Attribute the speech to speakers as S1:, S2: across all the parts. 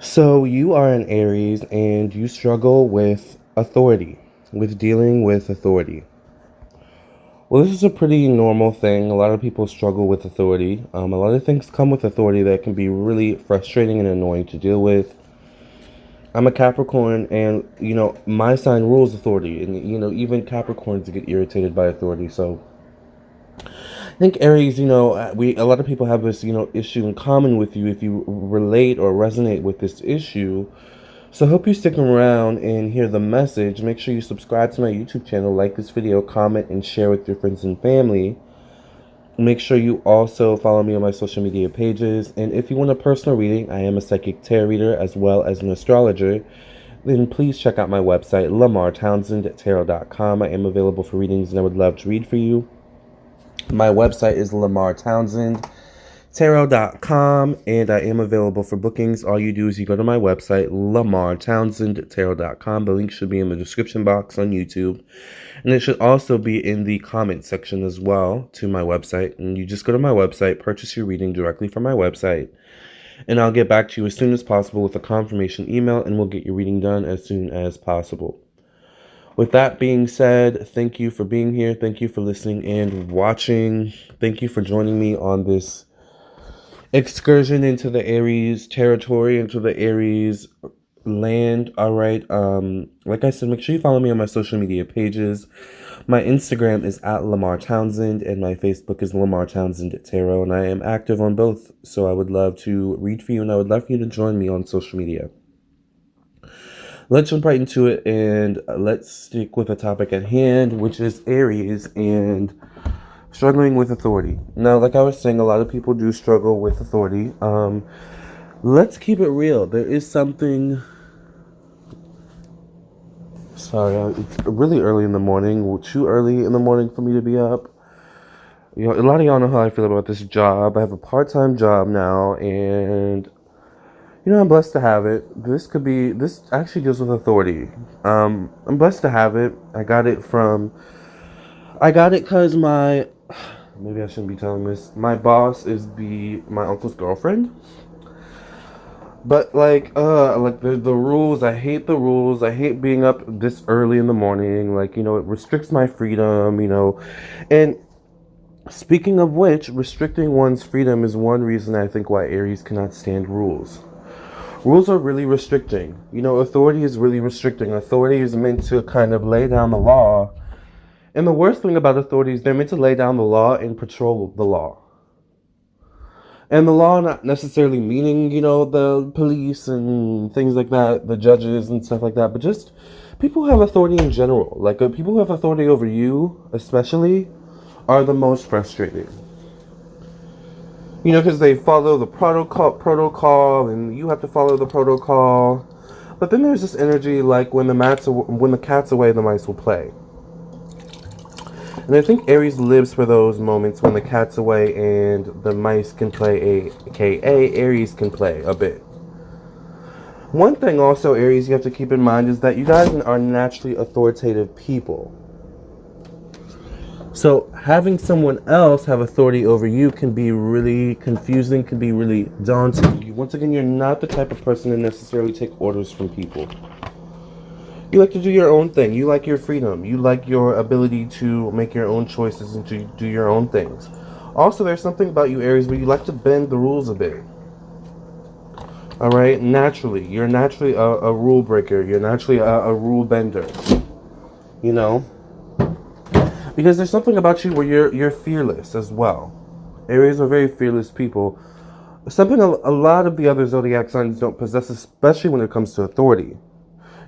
S1: So you are an Aries and you struggle with authority, with dealing with authority. Well, this is a pretty normal thing. A lot of people struggle with authority. A lot of things come with authority that can be really frustrating and annoying to deal with. I'm a Capricorn, and my sign rules authority, and even Capricorns get irritated by authority. So I think Aries, we a lot of people have this issue in common with you if you relate or resonate with this issue. So I hope you stick around and hear the message. Make sure you subscribe to my YouTube channel, like this video, comment, and share with your friends and family. Make sure you also follow me on my social media pages. And if you want a personal reading, I am a psychic tarot reader as well as an astrologer. Then please check out my website, LamarrTownsendTarot.com. I am available for readings and I would love to read for you. My website is Lamarr Townsend Tarot.com, and I am available for bookings. All you do is you go to my website, LamarrTownsendTarot.com. The link should be in the description box on YouTube, and it should also be in the comment section as well to my website. And you just go to my website, purchase your reading directly from my website, and I'll get back to you as soon as possible with a confirmation email, and we'll get your reading done as soon as possible. With that being said, thank you for being here. Thank you for listening and watching. Thank you for joining me on this excursion into the Aries territory, into the Aries land. All right. Like I said, make sure you follow me on my social media pages. My Instagram is at Lamarr Townsend, and my Facebook is Lamarr Townsend Tarot, and I am active on both. So I would love to read for you, and I would love for you to join me on social media. Let's jump right into it, and let's stick with the topic at hand, which is Aries and struggling with authority. Now, like I was saying, a lot of people do struggle with authority. Let's keep it real. There is something. Sorry, it's really early in the morning. Too early in the morning for me to be up. A lot of y'all know how I feel about this job. I have a part-time job now, and I'm blessed to have it. This actually deals with authority. I'm blessed to have it. I got it because maybe I shouldn't be telling this. My boss is my uncle's girlfriend. But like the rules, I hate the rules. I hate being up this early in the morning. Like, it restricts my freedom. And speaking of which, restricting one's freedom is one reason I think why Aries cannot stand rules. Rules are really restricting. Authority is really restricting. Authority is meant to kind of lay down the law. And the worst thing about authority is they're meant to lay down the law and patrol the law. And the law not necessarily meaning, the police and things like that, the judges and stuff like that, but just people who have authority in general. Like people who have authority over you, especially, are the most frustrating. Because they follow the protocol, and you have to follow the protocol. But then there's this energy like when the cat's away, the mice will play. And I think Aries lives for those moments when the cat's away and the mice can play, aka Aries can play a bit. One thing also, Aries, you have to keep in mind is that you guys are naturally authoritative people. So having someone else have authority over you can be really confusing, can be really daunting. Once again, you're not the type of person to necessarily take orders from people. You like to do your own thing. You like your freedom. You like your ability to make your own choices and to do your own things. Also, there's something about you, Aries, where you like to bend the rules a bit. All right? Naturally. You're naturally a rule breaker. You're naturally a rule bender. Because there's something about you where you're fearless as well. Aries are very fearless people. Something a lot of the other zodiac signs don't possess, especially when it comes to authority.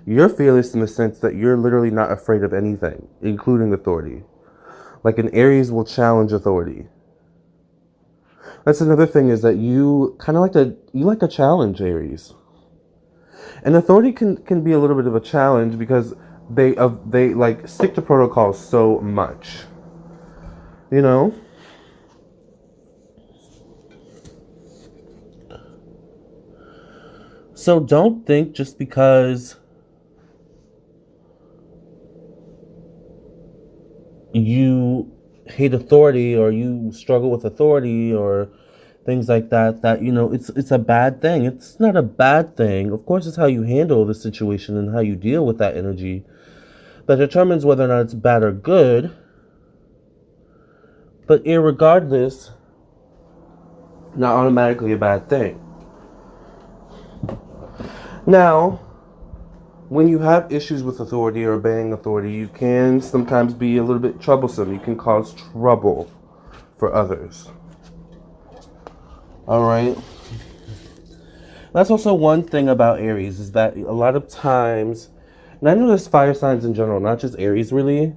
S1: You're fearless in the sense that you're literally not afraid of anything, including authority. Like an Aries will challenge authority. That's another thing, is that you kind of like a challenge, Aries. And authority can be a little bit of a challenge because they like stick to protocols so much. You know? So don't think just because you hate authority or you struggle with authority or things like that, that, you know, it's a bad thing. It's not a bad thing. Of course, it's how you handle the situation and how you deal with that energy that determines whether or not it's bad or good. But irregardless, not automatically a bad thing. Now, when you have issues with authority or obeying authority, you can sometimes be a little bit troublesome. You can cause trouble for others. All right. That's also one thing about Aries, is that a lot of times, and I know there's fire signs in general, not just Aries really.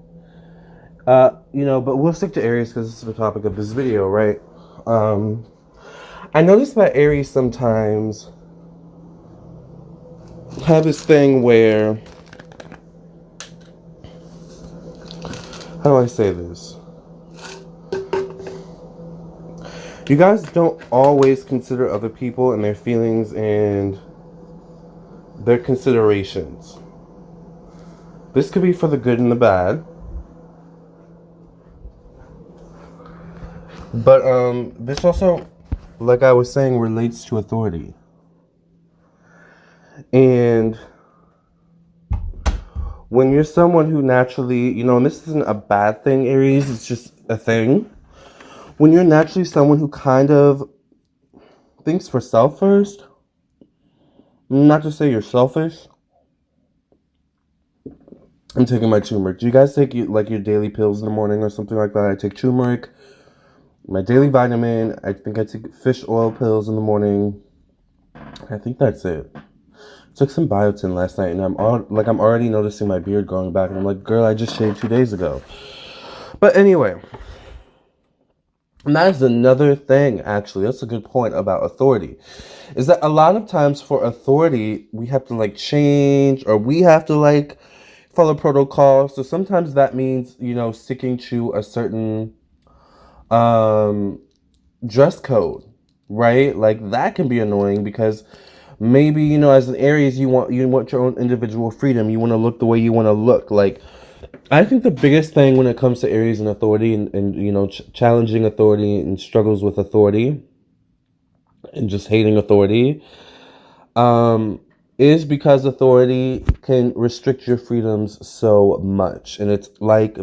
S1: You know, but we'll stick to Aries because this is the topic of this video, right? I noticed that Aries sometimes have this thing where, how do I say this? You guys don't always consider other people and their feelings and their considerations. This could be for the good and the bad. But this also, like I was saying, relates to authority. And when you're someone who naturally, you know, and this isn't a bad thing, Aries, it's just a thing. When you're naturally someone who kind of thinks for self first, not to say you're selfish. I'm taking my turmeric. Do you guys take like your daily pills in the morning or something like that? I take turmeric, my daily vitamin. I think I take fish oil pills in the morning. I think that's it. Took some biotin last night, and I'm already noticing my beard growing back, and I'm like, girl, I just shaved 2 days ago. But anyway, and that is another thing. Actually, that's a good point about authority. Is that a lot of times for authority, we have to like change, or we have to like follow protocol. So sometimes that means, you know, sticking to a certain dress code, right? Like that can be annoying because maybe, you know, as an Aries, you want your own individual freedom. You want to look the way you want to look. Like, I think the biggest thing when it comes to Aries and authority and you know, challenging authority and struggles with authority and just hating authority, is because authority can restrict your freedoms so much. And it's like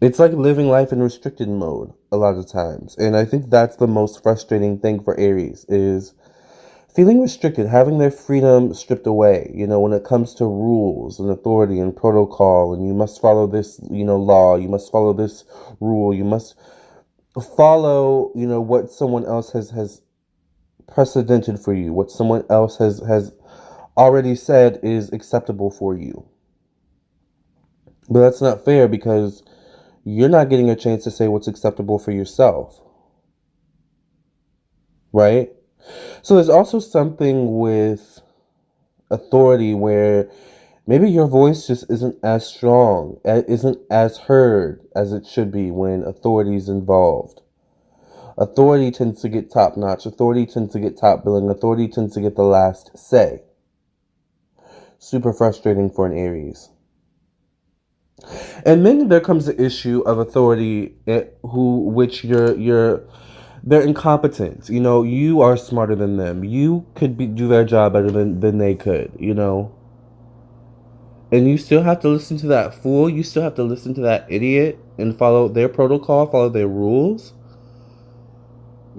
S1: it's like living life in restricted mode a lot of times. And I think that's the most frustrating thing for Aries, is feeling restricted, having their freedom stripped away, you know, when it comes to rules and authority and protocol, and you must follow this, you know, law, you must follow this rule, you must follow, you know, what someone else has precedented for you, what someone else has already said is acceptable for you. But that's not fair because you're not getting a chance to say what's acceptable for yourself, right? So there's also something with authority where maybe your voice just isn't as strong, isn't as heard as it should be when authority is involved. Authority tends to get top notch. Authority tends to get top billing. Authority tends to get the last say. Super frustrating for an Aries. And then there comes the issue of authority, which they're incompetent. You know, you are smarter than them. You could do their job better than they could, you know. And you still have to listen to that fool. You still have to listen to that idiot and follow their protocol, follow their rules.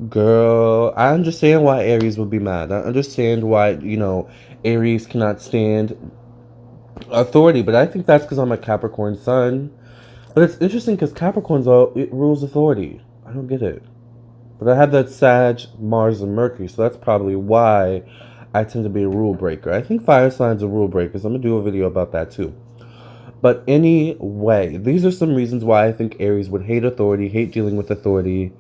S1: Girl, I understand why Aries would be mad. I understand why, you know, Aries cannot stand authority. But I think that's because I'm a Capricorn sun. But it's interesting because it rules authority. I don't get it. But I have that Sag, Mars, and Mercury, so that's probably why I tend to be a rule breaker. I think fire signs are rule breakers. I'm going to do a video about that too. But anyway, these are some reasons why I think Aries would hate authority, hate dealing with authority,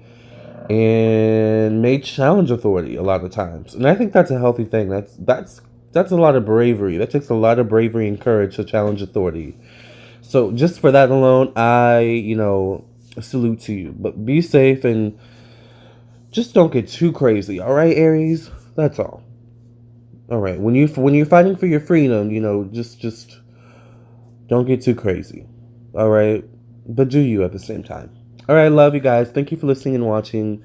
S1: and may challenge authority a lot of times. And I think that's a healthy thing. That's a lot of bravery. That takes a lot of bravery and courage to challenge authority. So just for that alone, I, you know, salute to you. But be safe and just don't get too crazy, all right, Aries? That's all. All right. When you're fighting for your freedom, you know, just don't get too crazy. All right? But do you at the same time. All right, love you guys. Thank you for listening and watching.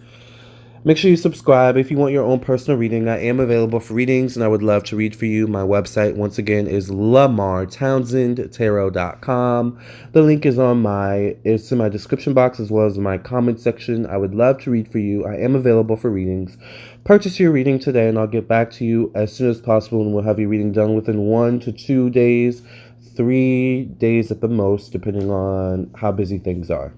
S1: Make sure you subscribe if you want your own personal reading. I am available for readings, and I would love to read for you. My website, once again, is Lamarr Townsend Tarot.com. The link is it's in my description box as well as my comment section. I would love to read for you. I am available for readings. Purchase your reading today, and I'll get back to you as soon as possible, and we'll have your reading done within 1 to 2 days, 3 days at the most, depending on how busy things are.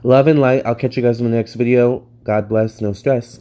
S1: Love and light. I'll catch you guys in the next video. God bless. No stress.